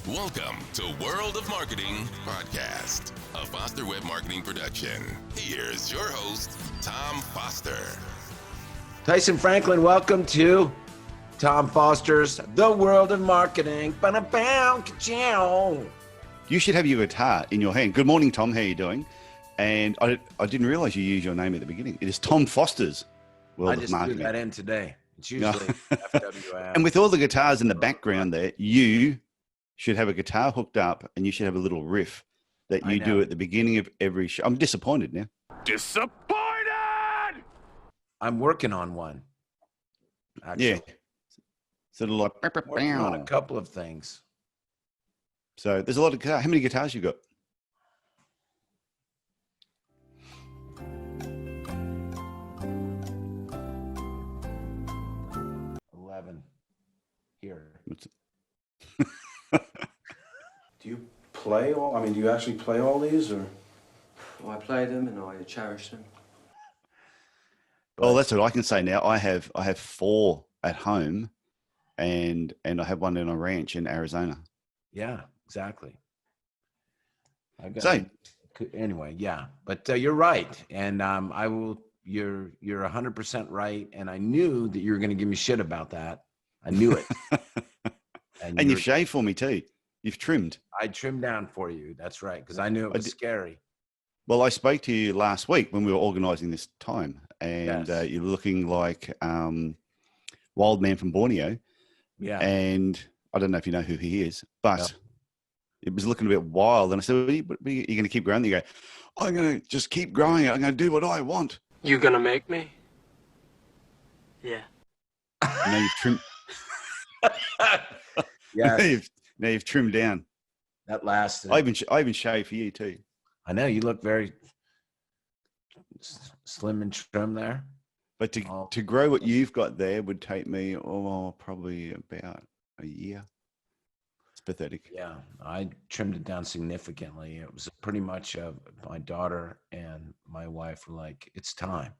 Welcome to World of Marketing Podcast, a Foster Web Marketing production. Here's your host, Tom Foster. Tyson Franklin, welcome to Tom Foster's The World of Marketing. You should have your guitar in your hand. Good morning, Tom. How are you doing? And I didn't realize you used your name at the beginning. It is Tom Foster's World of Marketing. I just threw that in today. It's usually FWM. And with all the guitars in the background there, you should have a guitar hooked up and you should have a little riff that you do at the beginning of every show. I'm disappointed now. Disappointed! I'm working on one. Actually. Yeah. Sort of like... Working on a couple of things. So there's a lot of guitars. How many guitars you got? Here. Do you play all? I mean, do you actually play all these, or? Well, I play them and I cherish them. Well, that's what I can say now. I have 4 at home, and I have one in a ranch in Arizona. Yeah, exactly. Same. Anyway, yeah, but you're right, and I will. You're 100% right, and I knew that you were going to give me shit about that. I knew it. And you've shaved for me too. You've trimmed. I trimmed down for you. That's right, because I knew it was scary. Well, I spoke to you last week when we were organising this time, and you're looking like Wild Man from Borneo. Yeah. And I don't know if you know who he is, but it was looking a bit wild. And I said, "Are you going to keep growing?" You go, "I'm going to just keep growing it. I'm going to do what I want." You gonna make me? Yeah. Now you've trimmed. Yeah. Now you've trimmed down. That lasted. I even shaved for you too. I know you look very slim and trim there. But to grow what you've got there would take me probably about a year. It's pathetic. Yeah, I trimmed it down significantly. It was pretty much my daughter and my wife were like, "It's time."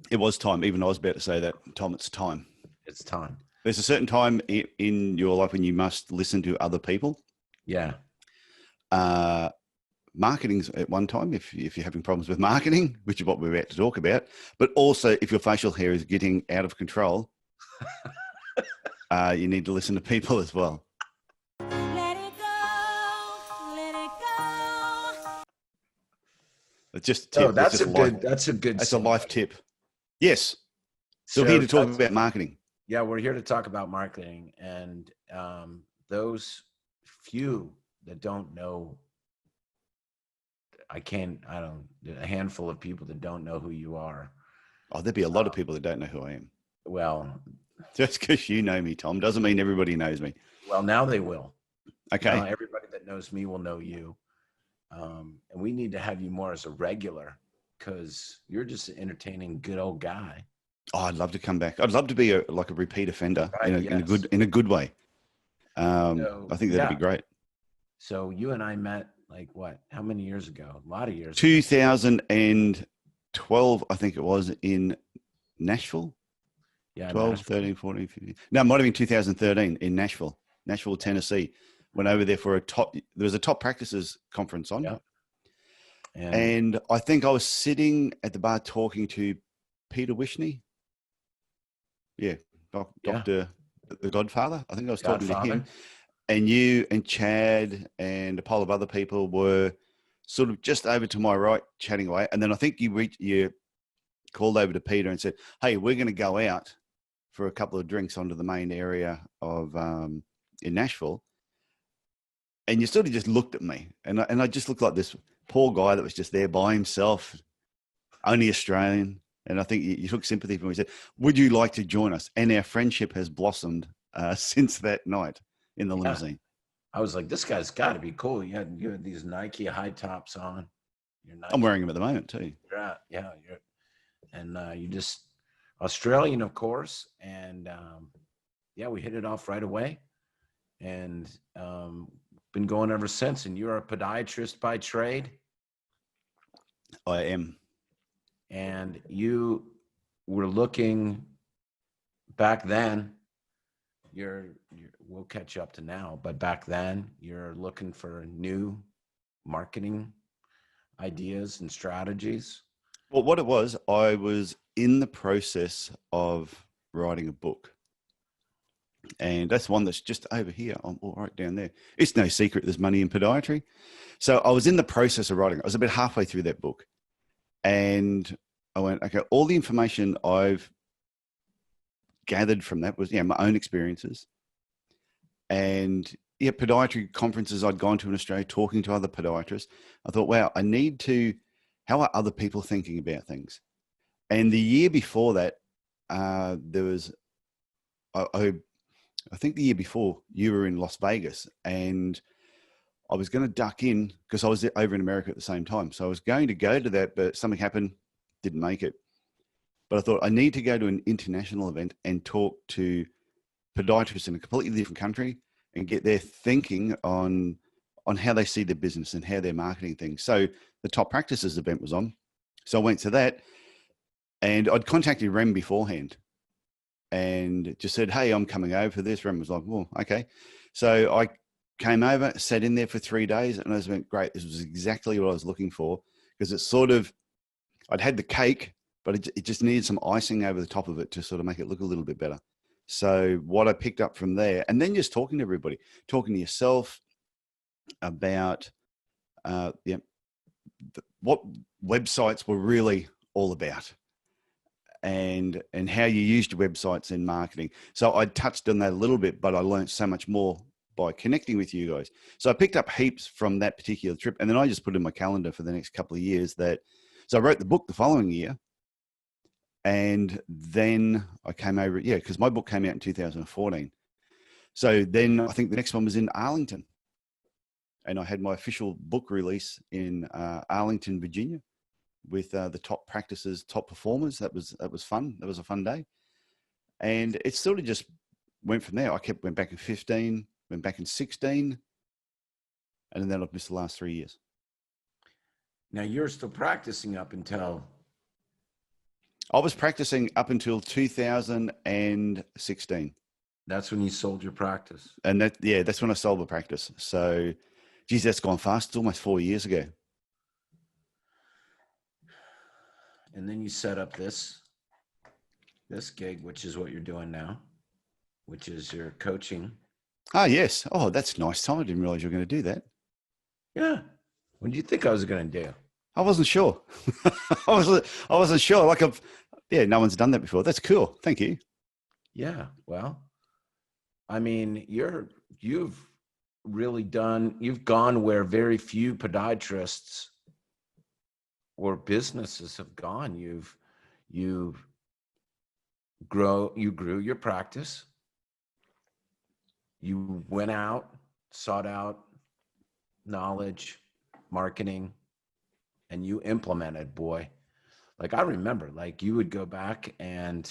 It was time. Even I was about to say that, Tom. It's time. It's time. There's a certain time in your life when you must listen to other people. Yeah. Marketing's at one time, if you're having problems with marketing, which is what we're about to talk about, but also if your facial hair is getting out of control, you need to listen to people as well. Let it go, let it go. It's just a tip. That's a life tip. Yes. So we're here to talk about marketing. Yeah, we're here to talk about marketing, and those few that don't know, a handful of people that don't know who you are. Oh, there'd be a lot of people that don't know who I am. Well, just because you know me, Tom, doesn't mean everybody knows me. Well, now they will. Okay. Now everybody that knows me will know you. And we need to have you more as a regular, because you're just an entertaining, good old guy. Oh, I'd love to come back. I'd love to be a repeat offender in a good way. I think that'd be great. So you and I met how many years ago? A lot of years. 2012, I think it was, in Nashville. Yeah. 12, Nashville. 13, 14, 15. No, it might have been 2013 in Nashville, Tennessee. Went over there for there was a top practices conference on. Yeah. And I think I was sitting at the bar talking to Peter Wishney. Yeah. Dr. The Godfather. I think I was talking to him. And you and Chad and a pile of other people were sort of just over to my right chatting away. And then I think you called over to Peter and said, "Hey, we're going to go out for a couple of drinks onto the main area of in Nashville." And you sort of just looked at me. And I just looked like this poor guy that was just there by himself, only Australian. And I think you took sympathy from me. You said, "Would you like to join us?" And our friendship has blossomed since that night in the limousine. I was like, this guy's got to be cool. You had these Nike high tops on. I'm wearing them at the moment too. You just Australian, of course. And we hit it off right away, and been going ever since. And you're a podiatrist by trade. I am. And you were looking back then we'll catch up to now, but back then you're looking for new marketing ideas and strategies. Well, what it was, I was in the process of writing a book. And that's one that's just over here. I'm all right down there. It's no secret there's money in podiatry. So I was in the process of writing it. I was about halfway through that book. And I went, okay, all the information I've gathered from that was, my own experiences. And podiatry conferences I'd gone to in Australia, talking to other podiatrists. I thought, wow, how are other people thinking about things? And the year before that, there was, I think the year before, you were in Las Vegas, and I was going to duck in because I was over in America at the same time. So I was going to go to that, but something happened, didn't make it. But I thought I need to go to an international event and talk to podiatrists in a completely different country and get their thinking on how they see their business and how they're marketing things. So the Top Practices event was on. So I went to that, and I'd contacted Rem beforehand and just said, hey, I'm coming over for this. Rem was like, well, okay. So I came over, sat in there for 3 days, and I just went, great. This was exactly what I was looking for, because it's sort of, I'd had the cake, but it just needed some icing over the top of it to sort of make it look a little bit better. So what I picked up from there, and then just talking to everybody, talking to yourself about what websites were really all about, and how you used your websites in marketing. So I touched on that a little bit, but I learned so much more by connecting with you guys. So I picked up heaps from that particular trip, and then I just put in my calendar for the next couple of years so I wrote the book the following year, and then I came over, because my book came out in 2014. So then I think the next one was in Arlington, and I had my official book release in Arlington, Virginia, with the Top Practices, top performers. That was fun. That was a fun day. And it sort of just went from there. Went back in 15, went back in 16, and then I've missed the last 3 years. Now you're still practicing up until... I was practicing up until 2016. That's when you sold your practice. And that's when I sold the practice. So, geez, that's gone fast. It's almost 4 years ago. And then you set up this gig, which is what you're doing now, which is your coaching. Ah, yes. Oh, that's nice, Tom. I didn't realize you were going to do that. Yeah. What do you think I was going to do? I wasn't sure. I wasn't sure. No one's done that before. That's cool. Thank you. Yeah. Well, I mean, you've gone where very few podiatrists or businesses have gone. You grew your practice. You went out, sought out knowledge, marketing, and you implemented, boy. Like I remember, like you would go back and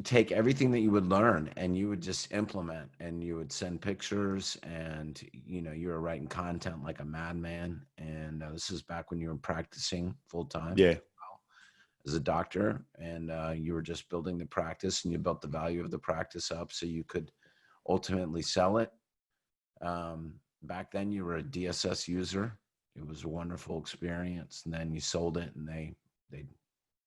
take everything that you would learn and you would just implement, and you would send pictures, and you were writing content like a madman. And this is back when you were practicing full time as a doctor, and you were just building the practice, and you built the value of the practice up so you could ultimately sell it. Back then you were a DSS user. It was a wonderful experience, and then you sold it, and they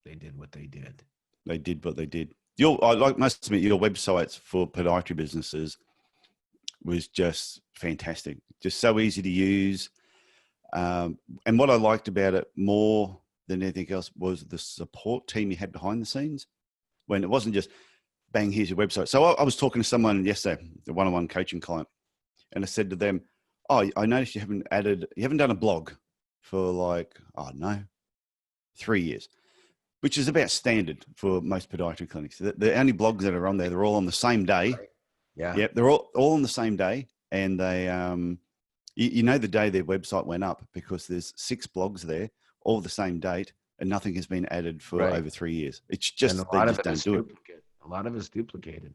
did what they did. They did what they did. I must admit, your websites for podiatry businesses was just fantastic. Just so easy to use. And what I liked about it more than anything else was the support team you had behind the scenes, when it wasn't just, bang, here's your website. So I was talking to someone yesterday, the one-on-one coaching client, and I said to them, oh, I noticed you haven't done a blog for 3 years. Which is about standard for most podiatry clinics. The only blogs that are on there, they're all on the same day. Yeah. Yep, they're all on the same day. And they, the day their website went up, because there's 6 blogs there, all the same date, and nothing has been added for over 3 years. It's just, they just don't do it. A lot of it's duplicated.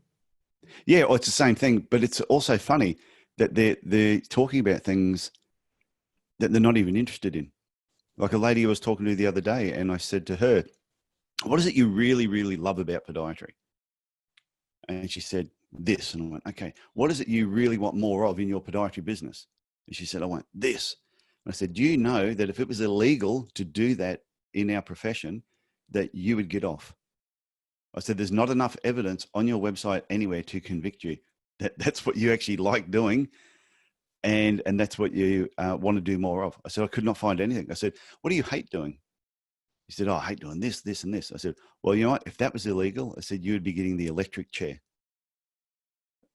Yeah, well, it's the same thing, but it's also funny that they're talking about things that they're not even interested in. Like a lady I was talking to the other day, and I said to her, what is it you really, really love about podiatry? And she said, this. And I went, okay, what is it you really want more of in your podiatry business? And she said, I want this. And I said, do you know that if it was illegal to do that in our profession, that you would get off? I said, there's not enough evidence on your website anywhere to convict you. That's what you actually like doing. And that's what you want to do more of. I said, I could not find anything. I said, what do you hate doing? He said, oh, I hate doing this, this, and this. I said, well, you know what? If that was illegal, I said, you would be getting the electric chair.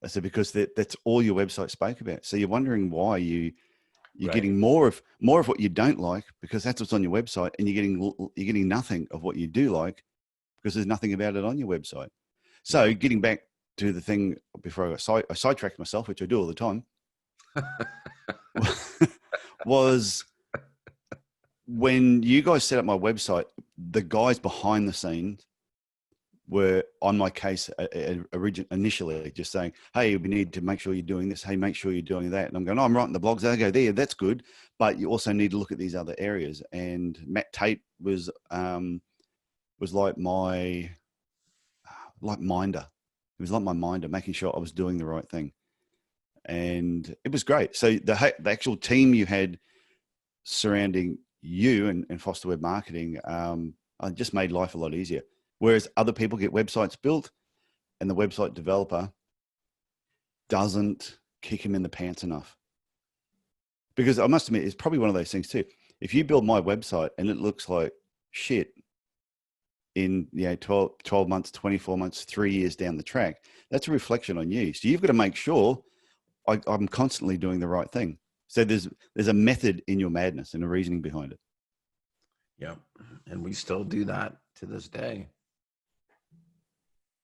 I said, because that's all your website spoke about. So you're wondering why you're getting more of what you don't like, because that's what's on your website, and you're getting nothing of what you do like, because there's nothing about it on your website. So getting back to the thing before I sidetracked myself, which I do all the time, was when you guys set up my website, the guys behind the scenes were on my case initially, just saying, hey, we need to make sure you're doing this. Hey, make sure you're doing that. And I'm going, oh, I'm writing the blogs. They go, there, that's good. But you also need to look at these other areas. And Matt Tate was like my minder. It was like my minder, making sure I was doing the right thing. And it was great. So the actual team you had surrounding you and Foster Web Marketing just made life a lot easier. Whereas other people get websites built and the website developer doesn't kick him in the pants enough. Because I must admit, it's probably one of those things too. If you build my website and it looks like shit in 12 months, 24 months, 3 years down the track, that's a reflection on you. So you've got to make sure I'm constantly doing the right thing. So there's a method in your madness and a reasoning behind it. Yeah. And we still do that to this day.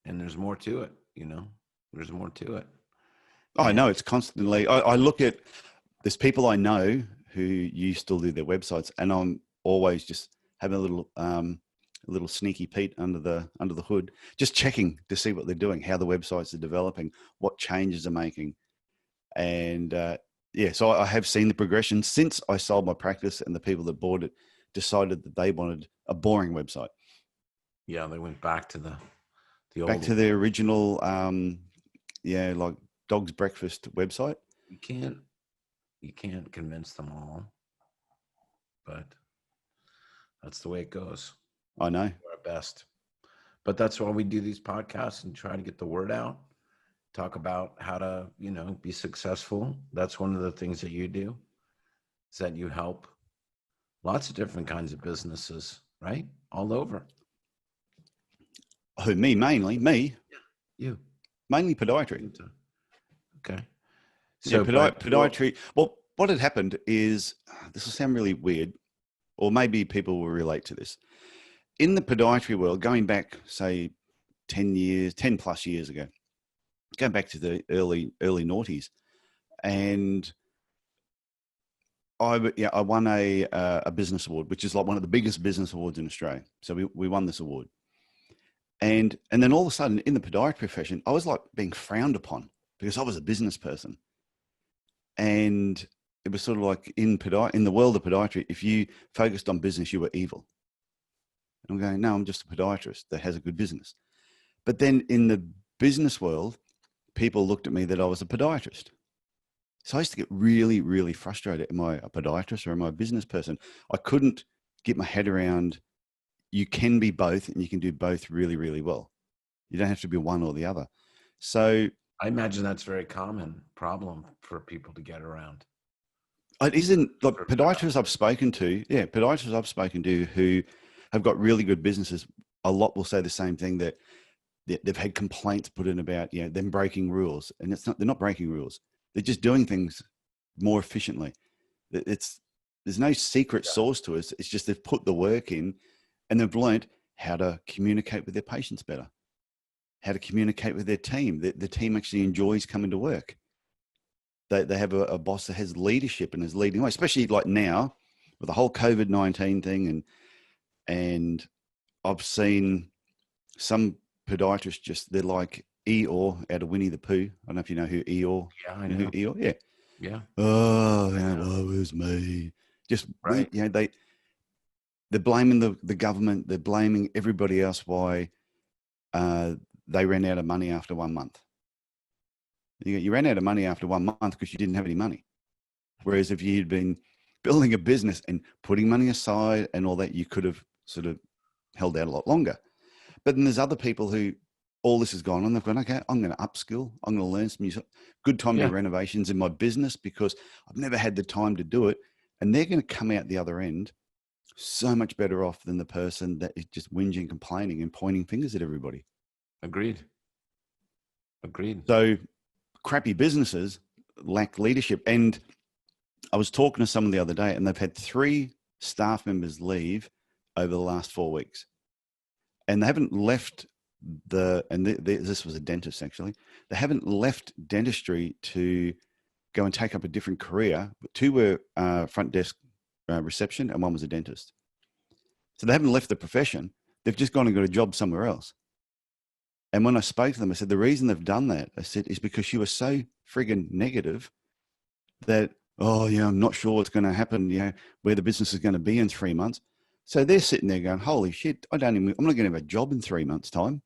And there's more to it, there's more to it. Oh, I know it's constantly, I look at, there's people I know who you still do their websites, and I'm always just having a little sneaky Pete under the hood, just checking to see what they're doing, how the websites are developing, what changes are making. And so I have seen the progression since I sold my practice, and the people that bought it decided that they wanted a boring website. Yeah, they went back to the old, back to the original, like Dog's Breakfast website. You can't convince them all, but that's the way it goes. I know. We're our best, but that's why we do these podcasts and try to get the word out. Talk about how to, be successful. That's one of the things that you do, is that you help lots of different kinds of businesses, right? All over. Who, me, mainly? Me? Yeah, you. Mainly podiatry. Okay. So podiatry, well, what had happened is, this will sound really weird, or maybe people will relate to this. In the podiatry world, going back, say, 10 plus years ago, going back to the early noughties, and I won a business award, which is like one of the biggest business awards in Australia. So we won this award. And then all of a sudden in the podiatry profession, I was like being frowned upon because I was a business person. And it was sort of like in the world of podiatry, if you focused on business, you were evil. And I'm going, no, I'm just a podiatrist that has a good business. But then in the business world, people looked at me that I was a podiatrist. So I used to get really, really frustrated. Am I a podiatrist or am I a business person? I couldn't get my head around, you can be both and you can do both really, really well. You don't have to be one or the other. So I imagine that's a very common problem for people to get around. It isn't, like podiatrists I've spoken to who have got really good businesses, a lot will say the same thing, that they've had complaints put in about, them breaking rules. And they're not breaking rules. They're just doing things more efficiently. There's no secret sauce to it. It's just they've put the work in and they've learned how to communicate with their patients better, how to communicate with their team. The team actually enjoys coming to work. They have a boss that has leadership and is leading away, especially like now with the whole COVID-19 thing. And I've seen some podiatrists they're like Eeyore out of Winnie the Pooh. I don't know if you know who Eeyore. Yeah, I know. Who Eeyore? Yeah. Yeah. Oh, that was me. Just, right. they're blaming the government. They're blaming everybody else why they ran out of money after 1 month. You ran out of money after 1 month because you didn't have any money. Whereas if you'd been building a business and putting money aside and all that, you could have sort of held out a lot longer. But then there's other people who all this has gone on. They've gone, okay, I'm going to upskill. I'm going to learn some good time to do renovations in my business because I've never had the time to do it. And they're going to come out the other end so much better off than the person that is just whinging, complaining and pointing fingers at everybody. Agreed. So crappy businesses lack leadership. And I was talking to someone the other day and they've had 3 staff members leave over the last 4 weeks. And they haven't left this was a dentist actually. They haven't left dentistry to go and take up a different career. 2 were front desk reception and 1 was a dentist. So they haven't left the profession. They've just gone and got a job somewhere else. And when I spoke to them, I said, the reason they've done that, I said, is because you were so friggin' negative that, oh, yeah, I'm not sure what's going to happen, where the business is going to be in 3 months. So they're sitting there going, holy shit, I'm not going to have a job in 3 months' time.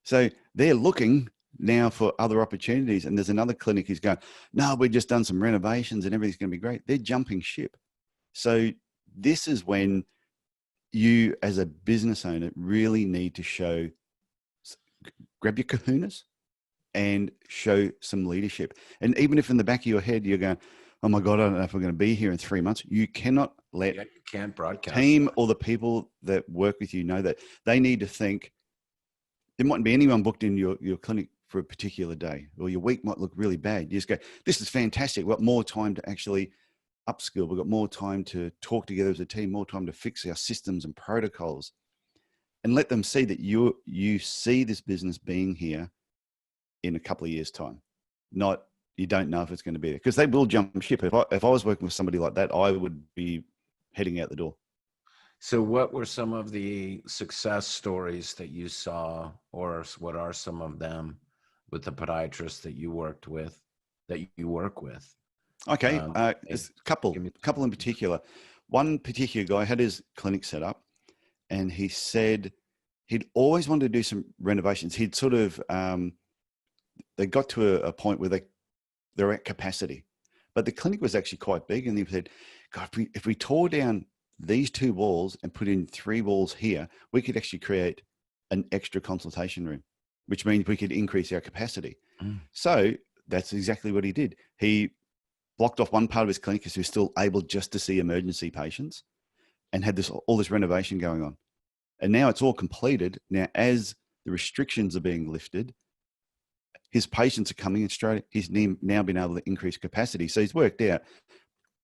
So they're looking now for other opportunities. And there's another clinic who's going, no, we've just done some renovations and everything's going to be great. They're jumping ship. So this is when you as a business owner really need to grab your kahunas and show some leadership. And even if in the back of your head, you're going, oh my God, I don't know if we're going to be here in 3 months. You cannot let you can't broadcast the team or the people that work with you know that. They need to think there mightn't be anyone booked in your clinic for a particular day, or your week might look really bad. You just go, this is fantastic. We've got more time to actually upskill. We've got more time to talk together as a team, more time to fix our systems and protocols, and let them see that you see this business being here in a couple of years' time. Not, you don't know if it's going to be there, because they will jump ship. If I was working with somebody like that, I would be heading out the door. So what were some of the success stories that you saw, or what are some of them with the podiatrists that you work with? Okay. There's a couple in particular. One particular guy had his clinic set up, and he said he'd always wanted to do some renovations. He'd sort of, they got to a point where they're at capacity, but the clinic was actually quite big. And he said, God, if we tore down these 2 walls and put in 3 walls here, we could actually create an extra consultation room, which means we could increase our capacity. So that's exactly what he did. He blocked off one part of his clinic because he was still able just to see emergency patients, and had all this renovation going on. And now it's all completed. Now, as the restrictions are being lifted, his patients are coming in straight. He's now been able to increase capacity. So he's worked out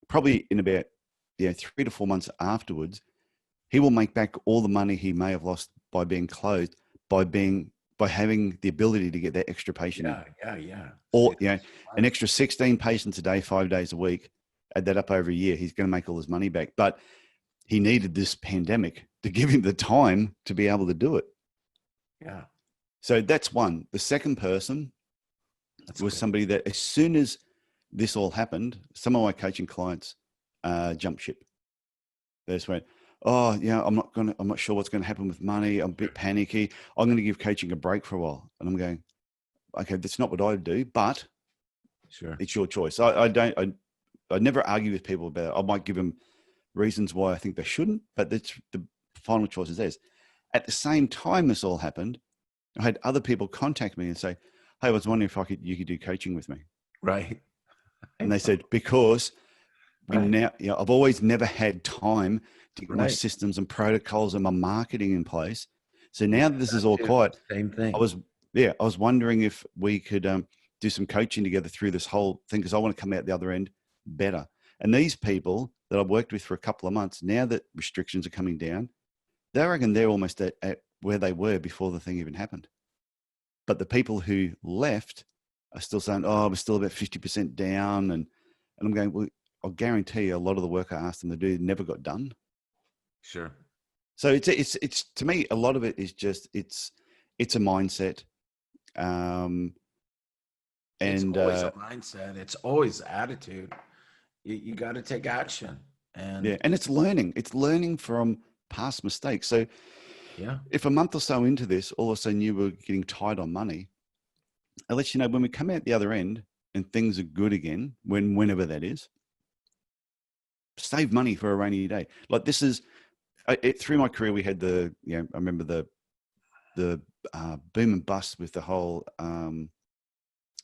probably in about 3 to 4 months afterwards, he will make back all the money he may have lost by being closed, by having the ability to get that extra patient in. Or an extra 16 patients a day, 5 days a week. Add that up over a year, he's going to make all his money back. But he needed this pandemic to give him the time to be able to do it. Yeah. So that's one. The second person was somebody that, as soon as this all happened, some of my coaching clients jumped ship. They just went, oh yeah, I'm not sure what's going to happen with money. I'm a bit panicky. I'm going to give coaching a break for a while. And I'm going, okay, that's not what I do, but sure, it's your choice. I never argue with people about it. I might give them reasons why I think they shouldn't, but that's the final choice is theirs. At the same time this all happened, I had other people contact me and say, hey, I was wondering if you could do coaching with me. Right. And they said, because I've always never had time to get my systems and protocols and my marketing in place. So now that this is all quiet, same thing. I was wondering if we could do some coaching together through this whole thing, because I want to come out the other end better. And these people that I've worked with for a couple of months, now that restrictions are coming down, they reckon they're almost at where they were before the thing even happened. But the people who left are still saying, oh, we're still about 50% down. And I'm going, well, I'll guarantee you a lot of the work I asked them to do never got done. Sure. So it's to me, a lot of it is just, it's a mindset. It's always a mindset. It's always attitude. You got to take action. And it's learning. It's learning from past mistakes. So Yeah. if a month or so into this, all of a sudden you were getting tight on money, I'll let you know when we come out the other end and things are good again, whenever that is, save money for a rainy day. Like this is, through my career, we had I remember the boom and bust with the whole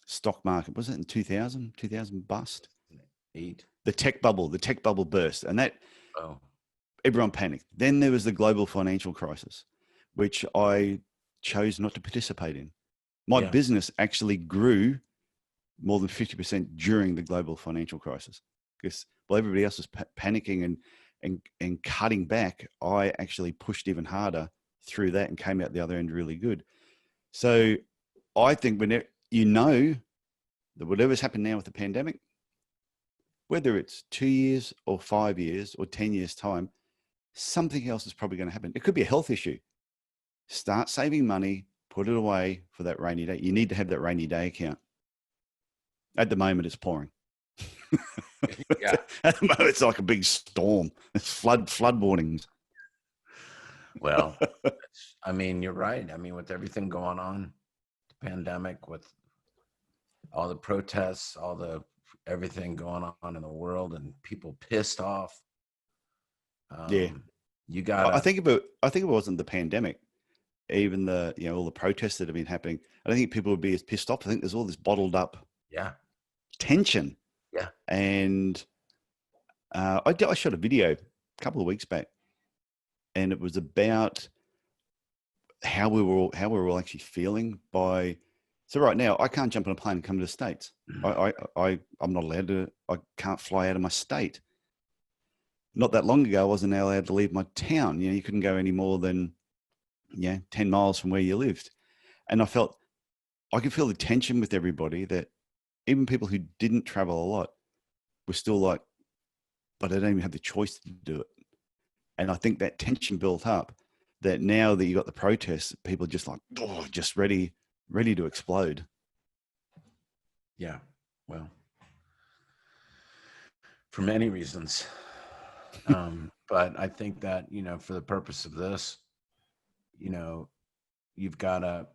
stock market. Was it in 2000 bust? 8. The tech bubble burst, and that everyone panicked. Then there was the global financial crisis, which I chose not to participate in. My business actually grew more than 50% during the global financial crisis, because while everybody else was panicking and cutting back, I actually pushed even harder through that and came out the other end really good. So I think when you know that whatever's happened now with the pandemic, whether it's 2 years or 5 years or 10 years time, something else is probably going to happen. It could be a health issue. Start saving money, put it away for that rainy day. You need to have that rainy day account. At the moment, it's pouring. Yeah. At the moment, it's like a big storm. It's flood warnings. Well, I mean, you're right. I mean, with everything going on, the pandemic, with all the protests, everything going on in the world, and people pissed off. You got. I think if it wasn't the pandemic, even all the protests that have been happening, I don't think people would be as pissed off. I think there's all this bottled up tension. Yeah. And I shot a video a couple of weeks back, and it was about how we were all actually feeling by. So right now, I can't jump on a plane and come to the States. I'm not allowed to. I can't fly out of my state. Not that long ago, I wasn't allowed to leave my town. You couldn't go any more than 10 miles from where you lived. And I could feel the tension with everybody, that even people who didn't travel a lot were still like, but I don't even have the choice to do it. And I think that tension built up, that now that you got the protests, people are just like, just ready to explode. Yeah. Well, for many reasons. But I think that, for the purpose of this, you've got to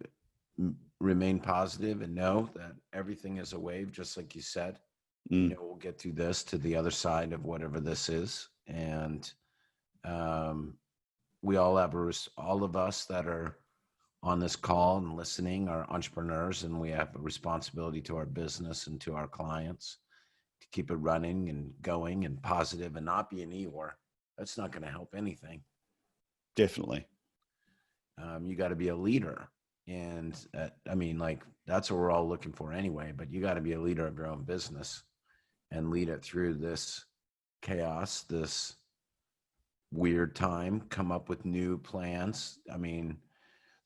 remain positive and know that everything is a wave, just like you said. We'll get through this to the other side of whatever this is. And we all of us that are on this call and listening are entrepreneurs, and we have a responsibility to our business and to our clients to keep it running and going and positive and not be an Eeyore. That's not going to help anything. Definitely. You got to be a leader. And that's what we're all looking for anyway, but you got to be a leader of your own business and lead it through this chaos, this weird time, come up with new plans. I mean,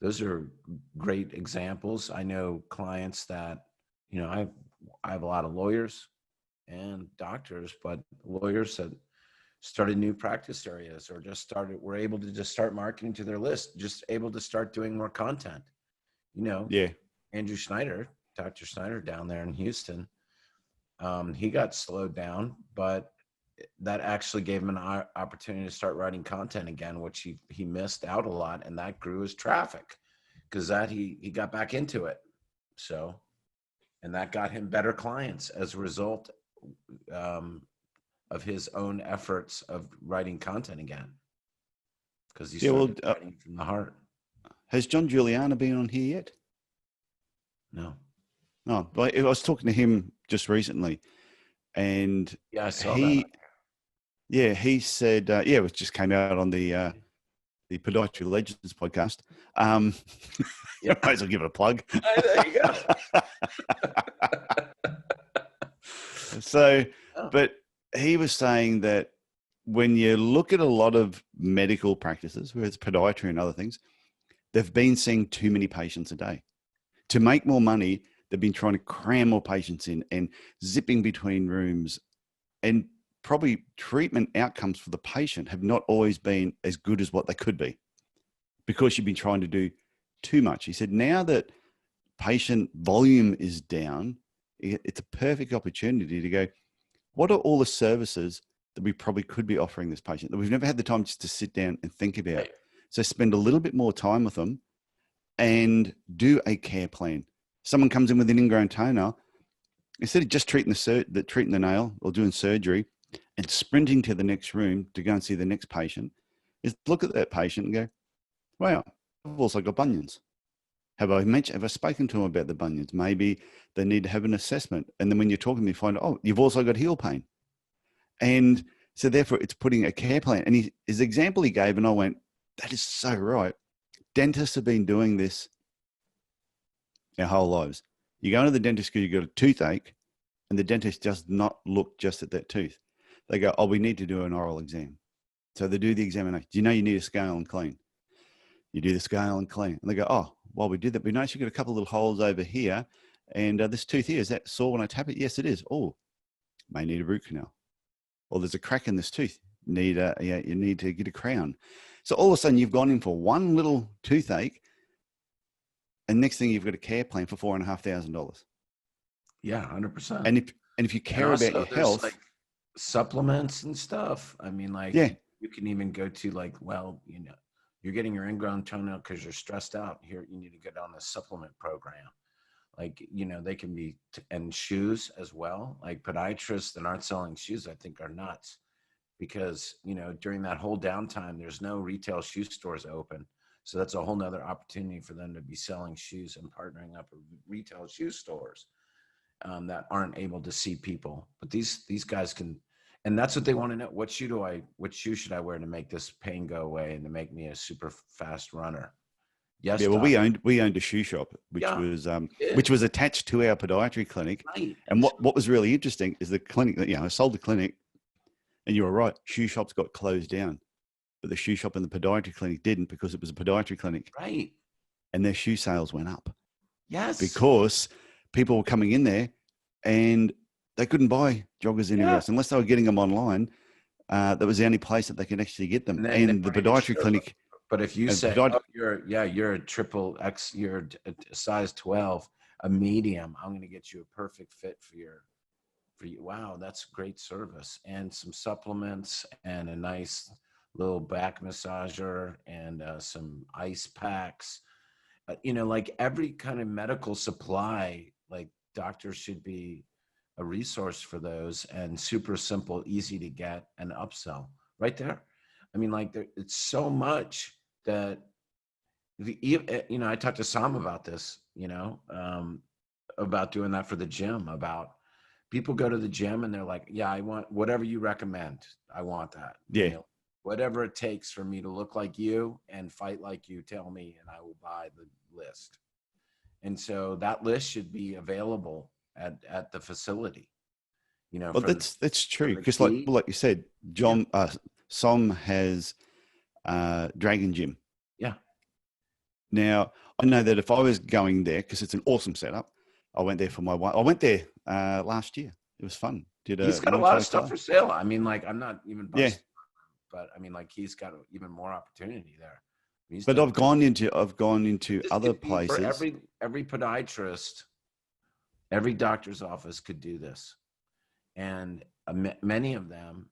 those are great examples. I know clients that, I have a lot of lawyers and doctors, but lawyers that started new practice areas or were able to just start marketing to their list, just able to start doing more content. Andrew Schneider, Dr. Schneider down there in Houston, he got slowed down, but that actually gave him an opportunity to start writing content again, which he missed out a lot, and that grew his traffic because he got back into it. So, and that got him better clients as a result of his own efforts of writing content again, because he started writing from the heart. Has John Juliana been on here yet? No. No, but I was talking to him just recently, and I saw that. Yeah, he said, it just came out on the Podiatry Legends podcast. Might as well give it a plug. There you go. So, but he was saying that when you look at a lot of medical practices, whether it's podiatry and other things, they've been seeing too many patients a day. To make more money, they've been trying to cram more patients in and zipping between rooms, and probably treatment outcomes for the patient have not always been as good as what they could be because you've been trying to do too much. He said, now that patient volume is down, it's a perfect opportunity to go, what are all the services that we probably could be offering this patient that we've never had the time just to sit down and think about. Right. So spend a little bit more time with them and do a care plan. Someone comes in with an ingrown toenail, instead of just treating the nail or doing surgery and sprinting to the next room to go and see the next patient, is look at that patient and go, wow, I've also got bunions. Have I spoken to them about the bunions? Maybe they need to have an assessment. And then when you're talking, you find, oh, you've also got heel pain. And so therefore it's putting a care plan. And his example he gave, and I went, that is so right. Dentists have been doing this our whole lives. You go into the dentist because you've got a toothache, and the dentist does not look just at that tooth. They go, oh, we need to do an oral exam. So they do the examination. Do you know you need a scale and clean? You do the scale and clean. And they go, oh, well, we did that. We noticed you've got a couple of little holes over here. And this tooth here, is that sore when I tap it? Yes, it is. Oh, may need a root canal. Or there's a crack in this tooth. You need to get a crown. So all of a sudden you've gone in for one little toothache, and next thing you've got a care plan for $4,500. Yeah, 100%. And if you care about your health, like supplements and stuff. I mean, like, yeah, you can even go to like, well, you know, you're getting your ingrown toenail because you're stressed out. Here, you need to get on the supplement program. Like, you know, they can be, and shoes as well. Like podiatrists that aren't selling shoes, I think, are nuts, because, you know, during that whole downtime, there's no retail shoe stores open. So that's a whole nother opportunity for them to be selling shoes and partnering up with retail shoe stores that aren't able to see people. But these guys can, and that's what they want to know. What shoe should I wear to make this pain go away and to make me a super fast runner? Yes. Yeah. Well, we owned a shoe shop, which was attached to our podiatry clinic. Right. And what was really interesting is the clinic that, I sold the clinic, and you were right. Shoe shops got closed down, but the shoe shop and the podiatry clinic didn't, because it was a podiatry clinic. Right. And their shoe sales went up. Yes. Because people were coming in there and they couldn't buy joggers anywhere else unless they were getting them online. That was the only place that they could actually get them. And the podiatry clinic. But if you say, you're a triple X, you're a size 12, a medium, I'm going to get you a perfect fit for you. Wow, that's great service. And some supplements and a nice little back massager and some ice packs. You know, like every kind of medical supply, like doctors should be a resource for those, and super simple, easy to get and upsell right there. I mean, like it's so much that, you know, I talked to Sam about this, you know, about doing that for the gym, about people go to the gym and they're like, yeah, I want whatever you recommend. I want that. Yeah. You know, whatever it takes for me to look like you and fight like you, tell me, and I will buy the list. And so that list should be available at the facility, you know. Well, that's true. Because like you said, Som has Dragon Gym. Yeah. Now, I know that if I was going there, because it's an awesome setup, I went there for my wife. I went there last year. It was fun. He's got a lot of stuff for sale. I mean, like, I'm not even busted, but I mean, like, he's got even more opportunity there. But I've gone into other places. For every podiatrist, every doctor's office could do this, and many of them,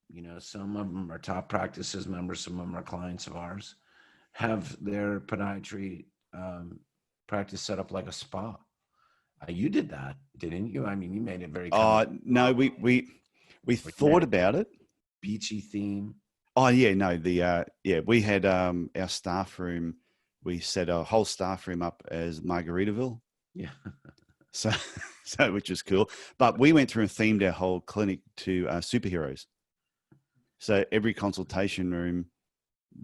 you know, some of them are top practices members, some of them are clients of ours, have their podiatry practice set up like a spa. You did that, didn't you? I mean, you made it very. No, we thought about it. Beachy theme. Oh yeah, no. We had our staff room. We set a whole staff room up as Margaritaville. Yeah. So which is cool. But we went through and themed our whole clinic to superheroes. So every consultation room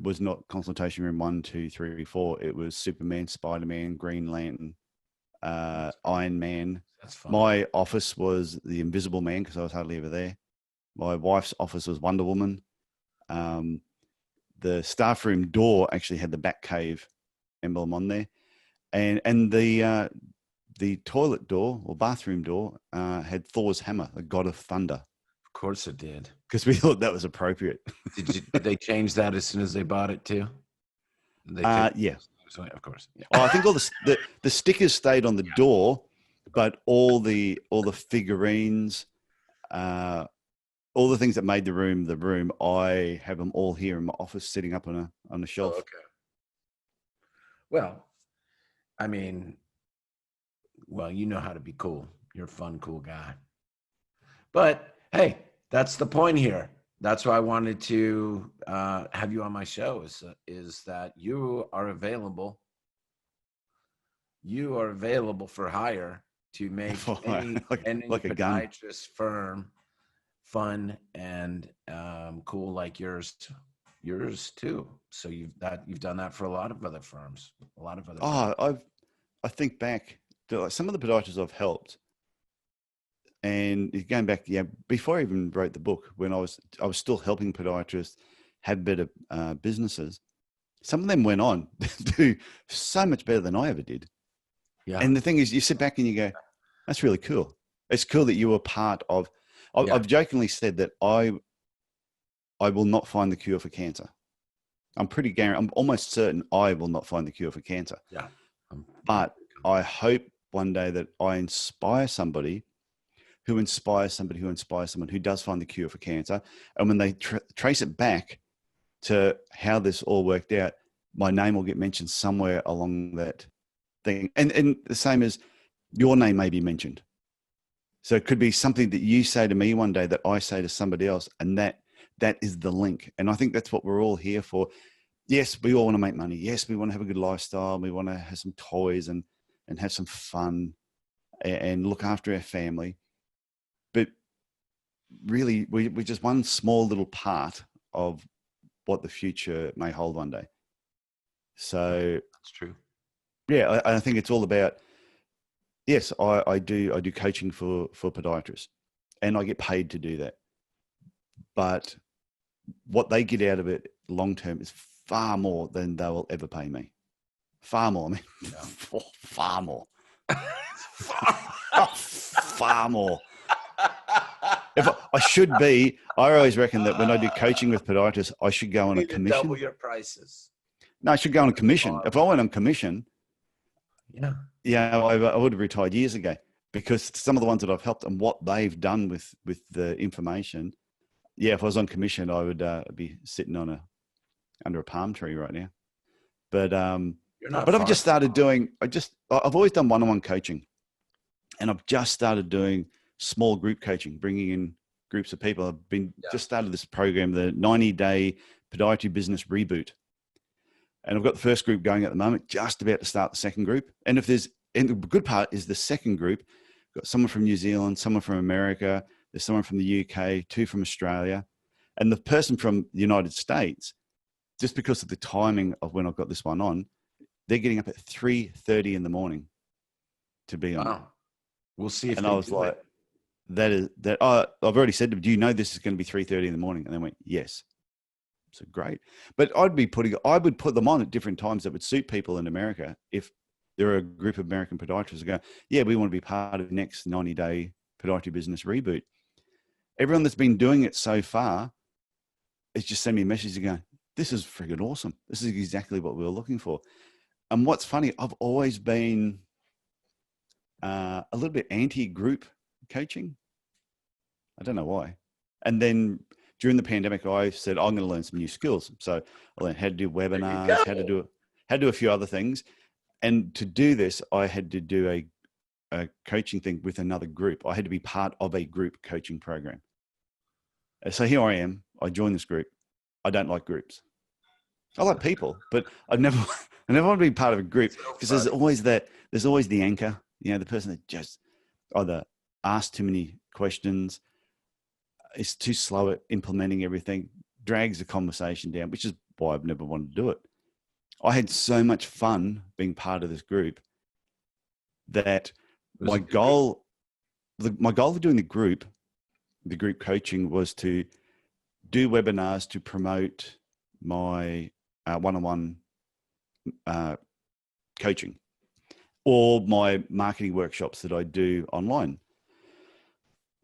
was not consultation room 1, 2, 3, 4. It was Superman, Spider-Man, Green Lantern, Iron Man. That's fun. My office was the Invisible Man, because I was hardly ever there. My wife's office was Wonder Woman. The staff room door actually had the Batcave emblem on there, and the toilet door or bathroom door had Thor's hammer, the god of thunder. Of course it did, because we thought that was appropriate. Did they change that as soon as they bought it too? Yeah. So, of course. Yeah. I think all the stickers stayed on the door, but all the figurines, all the things that made the room, I have them all here in my office, sitting up on a shelf. Oh, okay. Well, I mean, you know how to be cool. You're a fun, cool guy. But hey, that's the point here. That's why I wanted to have you on my show. Is that you are available? You are available for hire to make any like a podiatrist firm fun and cool like yours too. So you've done that for a lot of other firms, I think back to some of the podiatrists I've helped, and going back, before I even wrote the book, when I was still helping podiatrists have better businesses. Some of them went on to do so much better than I ever did. Yeah. And the thing is, you sit back and you go, "That's really cool. It's cool that you were part of." I've jokingly said that I will not find the cure for cancer. I'm almost certain I will not find the cure for cancer. Yeah. But I hope one day that I inspire somebody who inspires somebody who inspires someone who does find the cure for cancer. And when they trace it back to how this all worked out, my name will get mentioned somewhere along that thing. And the same as your name may be mentioned. So it could be something that you say to me one day that I say to somebody else, and that is the link. And I think that's what we're all here for. Yes, we all want to make money. Yes, we want to have a good lifestyle. We want to have some toys and have some fun and look after our family. But really, we're just one small little part of what the future may hold one day. So that's true. Yeah, I think it's all about. Yes, I do coaching for podiatrists, and I get paid to do that. But what they get out of it long term is far more than they will ever pay me. Far more. I mean, far more. Far more. I always reckon that when I do coaching with podiatrists, I should go on a commission. Double your prices. No, I should go on a commission. If I went on commission, I would have retired years ago, because some of the ones that I've helped and what they've done with the information. Yeah, if I was on commission, I would be sitting under a palm tree right now. But I've just started doing. I've always done one-on-one coaching, and I've just started doing small group coaching, bringing in groups of people. I've just started this program, the 90-day podiatry business reboot. And I've got the first group going at the moment, just about to start the second group. And the good part is the second group, I've got someone from New Zealand, someone from America, there's someone from the UK, 2 from Australia. And the person from the United States, just because of the timing of when I've got this one on, they're getting up at 3:30 in the morning to be on. Wow. We'll see if and I was like, I've already said to them, do you know this is going to be 3:30 in the morning? And they went, yes. So great. But I would put them on at different times that would suit people in America. If there are a group of American podiatrists who go, yeah, we want to be part of the next 90-day podiatry business reboot. Everyone that's been doing it so far is just sending me messages and going, this is friggin' awesome. This is exactly what we were looking for. And what's funny, I've always been a little bit anti-group coaching. I don't know why. And then during the pandemic, I said, I'm going to learn some new skills. So I learned how to do webinars, how to do a few other things. And to do this, I had to do a coaching thing with another group. I had to be part of a group coaching program. So here I am. I joined this group. I don't like groups. I like people, but I never want to be part of a group, because there's always the anchor, the person that just either asks too many questions, is too slow at implementing everything, drags the conversation down, which is why I've never wanted to do it. I had so much fun being part of this group that my goal for doing the group coaching was to do webinars to promote my one-on-one coaching, or my marketing workshops that I do online.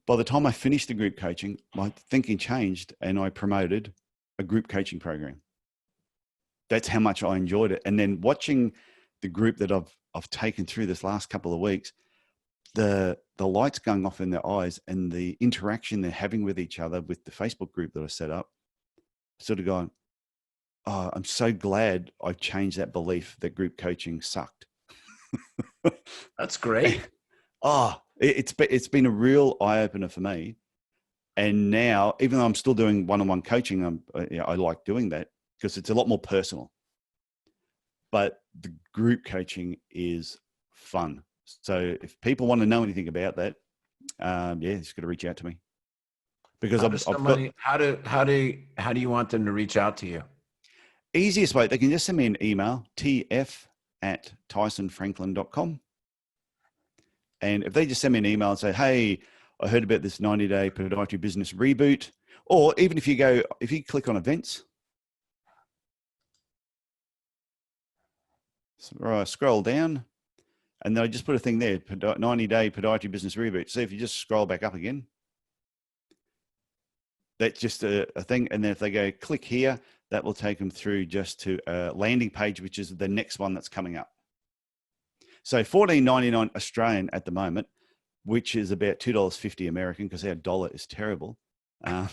By the time I finished the group coaching, my thinking changed and I promoted a group coaching program. That's how much I enjoyed it. And then watching the group that I've taken through this last couple of weeks, the the lights going off in their eyes and the interaction they're having with each other with the Facebook group that I set up, sort of going, oh, I'm so glad I changed that belief that group coaching sucked. That's great. It's been a real eye opener for me. And now, even though I'm still doing one-on-one coaching, I like doing that because it's a lot more personal. But the group coaching is fun. So if people want to know anything about that, just got to reach out to me. Because how do you want them to reach out to you? Easiest way, they can just send me an email, tf@tysonfranklin.com. And if they just send me an email and say, hey, I heard about this 90-day podiatry business reboot, or even if you click on events, scroll down, and then I just put a thing there, 90-day podiatry business reboot. So if you just scroll back up again, that's just a thing. And then if they go click here, that will take them through just to a landing page, which is the next one that's coming up. So $14.99 Australian at the moment, which is about $2.50 American, because our dollar is terrible. Now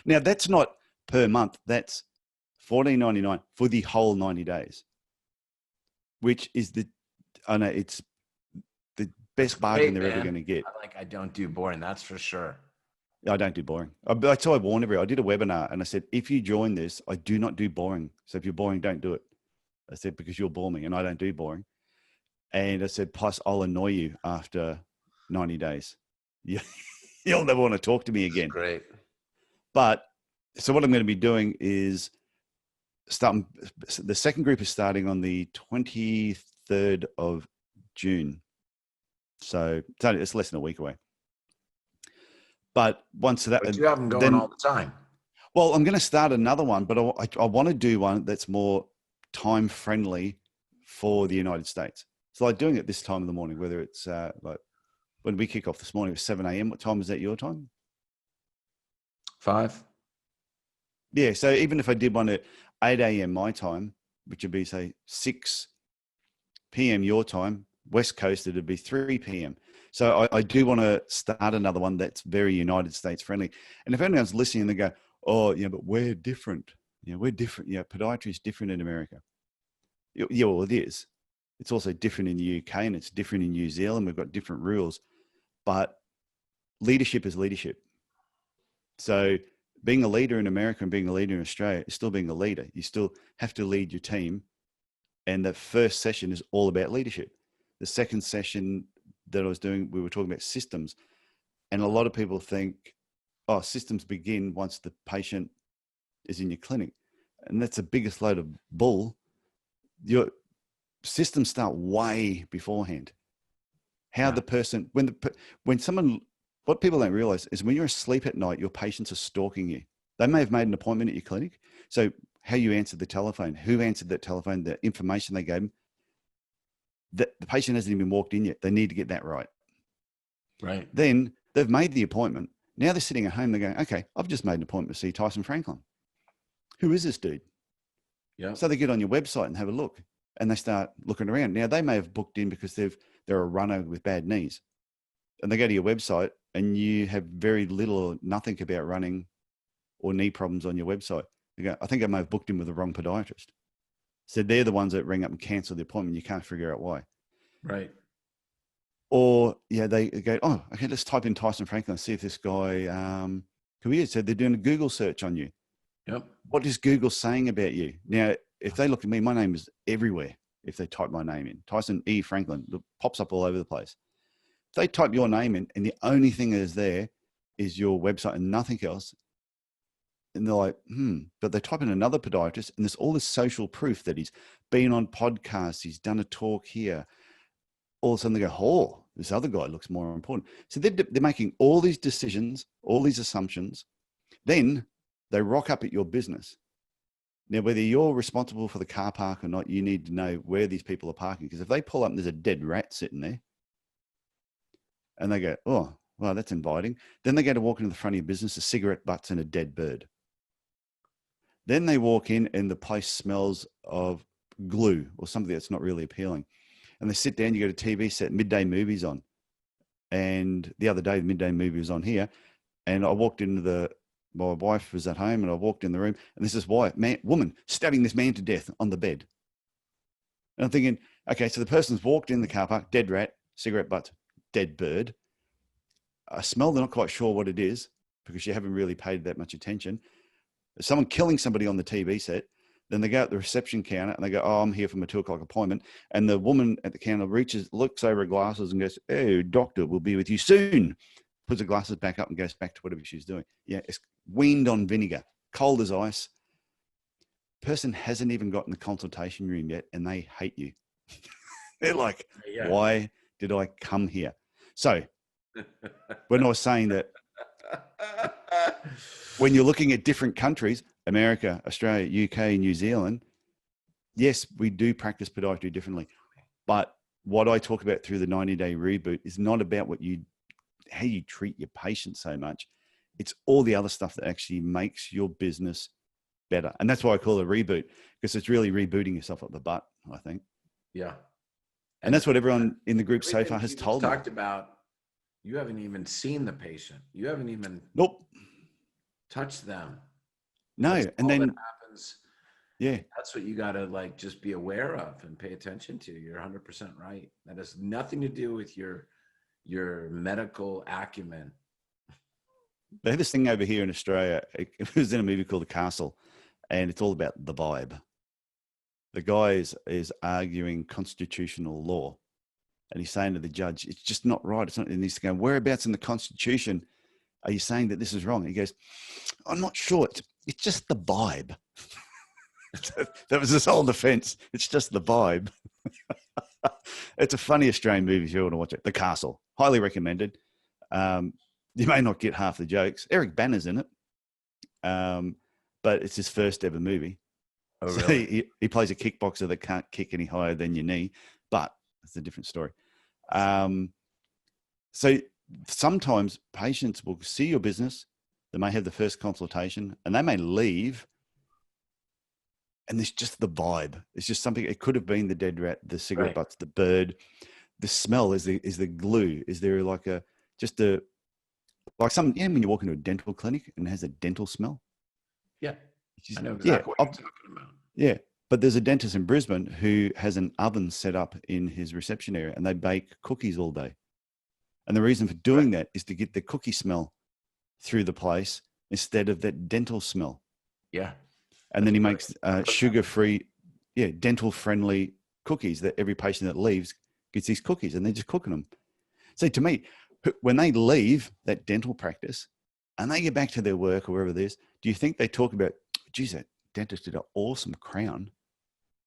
that's not per month. That's $14.99 for the whole 90 days, which is it's the best bargain they're ever going to get. I don't do boring. That's for sure. I don't do boring. That's how I warn everybody. I did a webinar and I said, if you join this, I do not do boring. So if you're boring, don't do it. I said, because you'll bore me and I don't do boring. And I said, plus I'll annoy you after 90 days. You'll never want to talk to me again. That's great. But so what I'm going to be doing is the second group is starting on the 23rd of June. So it's less than a week away. But once that, but you have them going all the time. Well, I'm going to start another one, but I want to do one that's more time friendly for the United States. So like doing it this time of the morning, whether it's like when we kick off this morning, it was 7 a.m. What time is that your time? 5. Yeah. So even if I did one at 8 a.m. my time, which would be say 6 p.m. your time, West Coast, it'd be 3 p.m. So I do want to start another one that's very United States friendly. And if anyone's listening, they go, oh, but we're different. We're different. Podiatry is different in America. Yeah, well, it is. It's also different in the UK and it's different in New Zealand. We've got different rules, but leadership is leadership. So being a leader in America and being a leader in Australia is still being a leader. You still have to lead your team. And the first session is all about leadership. The second session that I was doing, we were talking about systems. And a lot of people think, systems begin once the patient is in your clinic. And that's the biggest load of bull. Your systems start way beforehand. The person, when someone, what people don't realize is when you're asleep at night, your patients are stalking you. They may have made an appointment at your clinic. So how you answered the telephone, who answered that telephone, the information they gave them, the patient hasn't even walked in yet. They need to get that right. Right. Then they've made the appointment. Now they're sitting at home. They're going, okay, I've just made an appointment to see Tyson Franklin. Who is this dude? Yeah. So they get on your website and have a look and they start looking around. Now they may have booked in because they're a runner with bad knees and they go to your website and you have very little or nothing about running or knee problems on your website. They go, I think I may have booked in with the wrong podiatrist. So they're the ones that ring up and cancel the appointment. You can't figure out why. Right. Or they go, oh, okay, let's type in Tyson Franklin and see if this guy, who he is. So they're doing a Google search on you. Yep. What is Google saying about you? Now, if they look at me, my name is everywhere. If they type my name in, Tyson E. Franklin, it pops up all over the place. If they type your name in and the only thing that is there is your website and nothing else, and they're like, but they type in another podiatrist and there's all this social proof that he's been on podcasts, he's done a talk here. All of a sudden they go, oh, this other guy looks more important. So they're making all these decisions, all these assumptions. Then they rock up at your business. Now, whether you're responsible for the car park or not, you need to know where these people are parking. Because if they pull up and there's a dead rat sitting there and they go, oh, well, that's inviting. Then they go to walk into the front of your business, a cigarette butts and a dead bird. Then they walk in and the place smells of glue or something that's not really appealing. And they sit down, you go to TV set, midday movies on. And the other day, the midday movie was on here, and I walked into my wife was at home, and I walked in the room, and this is woman stabbing this man to death on the bed. And I'm thinking, okay, so the person's walked in the car park, dead rat, cigarette butt, dead bird. A smell, they're not quite sure what it is because you haven't really paid that much attention. There's someone killing somebody on the TV set. Then they go at the reception counter and they go, oh, I'm here for my 2:00 appointment. And the woman at the counter looks over her glasses and goes, oh, doctor, we'll be with you soon. Puts her glasses back up and goes back to whatever she's doing. Yeah, it's weaned on vinegar, cold as ice. Person hasn't even gotten the consultation room yet and they hate you. They're like, why did I come here? So when I was saying that, when you're looking at different countries, America, Australia, UK, New Zealand, yes, we do practice podiatry differently. But what I talk about through the 90-day reboot is not about how you treat your patient so much. It's all the other stuff that actually makes your business better. And that's why I call it a reboot, because it's really rebooting yourself up the butt, I think. Yeah. And that's what everyone in the group so far has told me. Talked about, you haven't even seen the patient. You haven't even touched them. No. And then happens. Yeah. That's what you got to like just be aware of and pay attention to. You're 100% right. That has nothing to do with your medical acumen. They have this thing over here in Australia. It was in a movie called The Castle, and it's all about the vibe. The guy is arguing constitutional law, and he's saying to the judge, it's just not right. It's not. And he's going, whereabouts in the Constitution are you saying that this is wrong? And he goes, I'm not sure. It's just the vibe. That was his whole defense. It's just the vibe. It's a funny Australian movie if you want to watch it. The Castle. Highly recommended. You may not get half the jokes. Eric Banner's in it. But it's his first ever movie. Oh, really? So he plays a kickboxer that can't kick any higher than your knee, but it's a different story. So sometimes patients will see your business. They may have the first consultation and they may leave. And there's just the vibe. It's just something. It could have been the dead rat, the cigarette butts, the bird. The smell is the glue. Is there like when you walk into a dental clinic and it has a dental smell? Yeah, I know exactly what you're talking about. Yeah, but there's a dentist in Brisbane who has an oven set up in his reception area and they bake cookies all day. And the reason for doing that is to get the cookie smell through the place instead of that dental smell. Yeah. And then he makes sugar-free, dental-friendly cookies that every patient that leaves gets these cookies and they're just cooking them. So to me, when they leave that dental practice and they get back to their work or wherever it is, do you think they talk about, geez, that dentist did an awesome crown?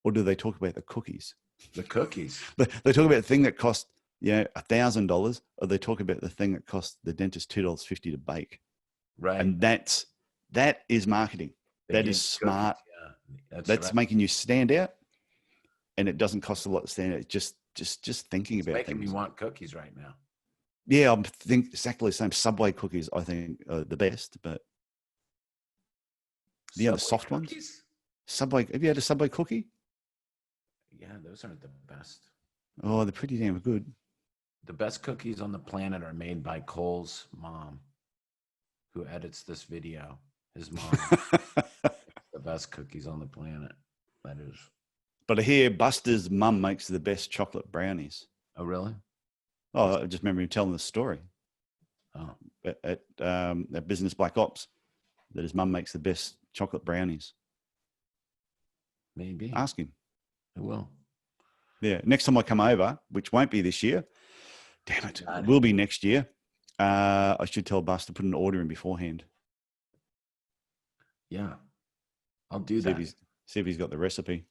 Or do they talk about the cookies? The cookies. They talk about the thing that cost, $1,000, or they talk about the thing that cost the dentist $2.50 to bake. Right. And that is marketing. That is smart. Yeah. That's making you stand out, and it doesn't cost a lot to stand out. Just thinking about making things. Me want cookies right now. Yeah, I think exactly the same. Subway cookies, I think, are the best, but the soft cookies? Ones. Subway. Have you had a Subway cookie? Yeah, those aren't the best. Oh, they're pretty damn good. The best cookies on the planet are made by Cole's mom, who edits this video. His mom. The best cookies on the planet. That is. But I hear Buster's mum makes the best chocolate brownies. Oh, really? Oh, I just remember him telling the story. Oh. At Business Black Ops, that his mum makes the best chocolate brownies. Maybe. Ask him. I will. Yeah. Next time I come over, which won't be this year. Damn it. It will be next year. I should tell Buster to put an order in beforehand. Yeah. I'll do that. See if he's got the recipe.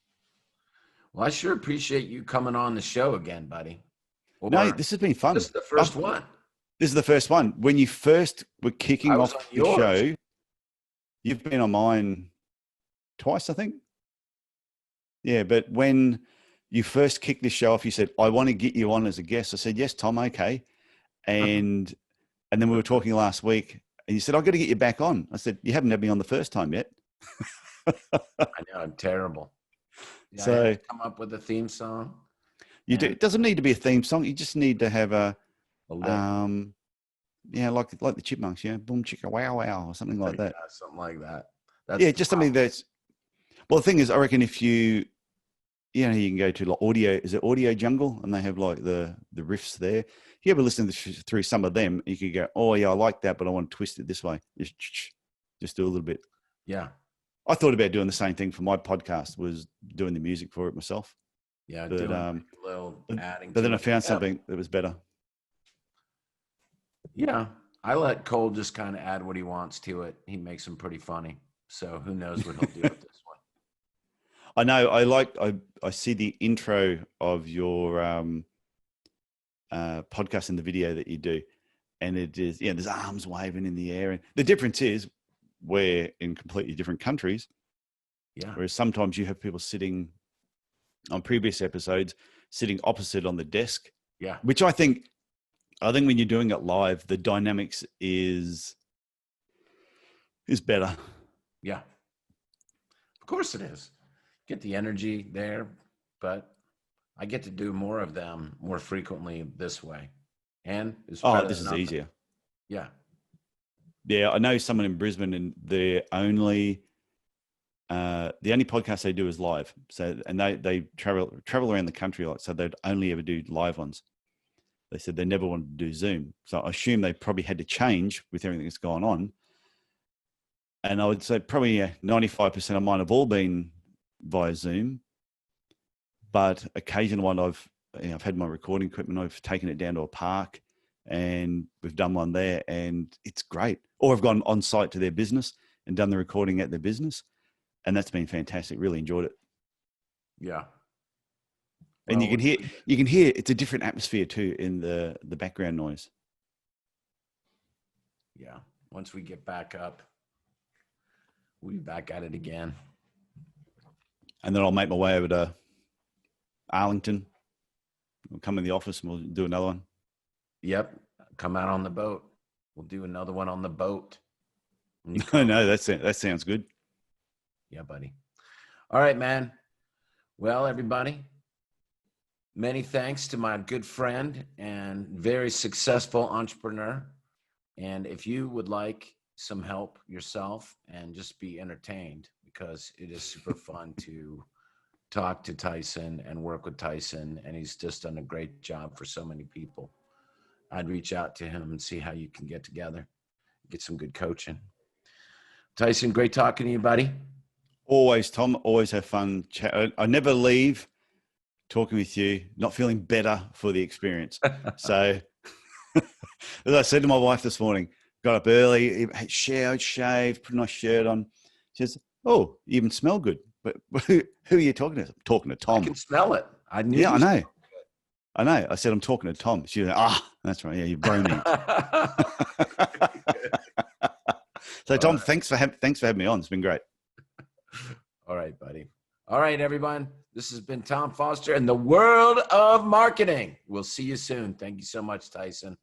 Well, I sure appreciate you coming on the show again, buddy. Well, no, this has been fun. This is the first one. This is the first one. When you first were kicking off the show, you've been on mine twice, I think. Yeah, but when you first kicked this show off, you said, I want to get you on as a guest. I said, yes, Tom, okay. And then we were talking last week, and you said, I've got to get you back on. I said, you haven't had me on the first time yet. I know, I'm terrible. Yeah, so I come up with a theme song. You do. It doesn't need to be a theme song. You just need to have Yeah, like the chipmunks, boom chicka wow wow or something like that. Yeah, something like that. That's just something that's. Well, the thing is, I reckon if you can go to like Audio. Is it Audio Jungle? And they have like the riffs there. If you ever listen through some of them, you could go, oh yeah, I like that, but I want to twist it this way. Just do a little bit. Yeah. I thought about doing the same thing for my podcast, was doing the music for it myself. Yeah, but, doing a little adding. But then I found something that was better. Yeah, I let Cole just kind of add what he wants to it. He makes them pretty funny. So who knows what he'll do with this one. I know. I see the intro of your podcast and the video that you do, and it is there's arms waving in the air, and the difference is we're in completely different countries. Yeah. Whereas sometimes you have people sitting on previous episodes sitting opposite on the desk. Yeah. Which I think when you're doing it live, the dynamics is better. Yeah. Of course it is. Get the energy there, but I get to do more of them more frequently this way. And it's this is easier. Yeah. Yeah, I know someone in Brisbane, and the only podcast they do is live. So, and they travel around the country, so they'd only ever do live ones. They said they never wanted to do Zoom. So I assume they probably had to change with everything that's gone on. And I would say probably 95% of mine have all been via Zoom. But occasional one I've had my recording equipment, I've taken it down to a park and we've done one there, and it's great. Or I've gone on site to their business and done the recording at their business. And that's been fantastic. Really enjoyed it. Yeah. And you can hear it's a different atmosphere too in the background noise. Yeah. Once we get back up, we'll be back at it again. And then I'll make my way over to Arlington. We'll come in the office and we'll do another one. Yep. Come out on the boat. We'll do another one on the boat. No, that sounds good. Yeah, buddy. All right, man. Well, everybody, many thanks to my good friend and very successful entrepreneur. And if you would like some help yourself and just be entertained, because it is super fun to talk to Tyson and work with Tyson, and he's just done a great job for so many people, I'd reach out to him and see how you can get together, get some good coaching. Tyson, great talking to you, buddy. Always, Tom. Always have fun. I never leave talking with you not feeling better for the experience. So, as I said to my wife this morning, got up early, showered, shaved, put a nice shirt on. She says, "Oh, you even smell good." But who are you talking to? I'm talking to Tom. I can smell it. I knew. Yeah, I know. I know. I said, I'm talking to Tom. She went, that's right. Yeah, you're brony. So, Tom, thanks for having me on. It's been great. All right, buddy. All right, everyone. This has been Tom Foster in the world of marketing. We'll see you soon. Thank you so much, Tyson.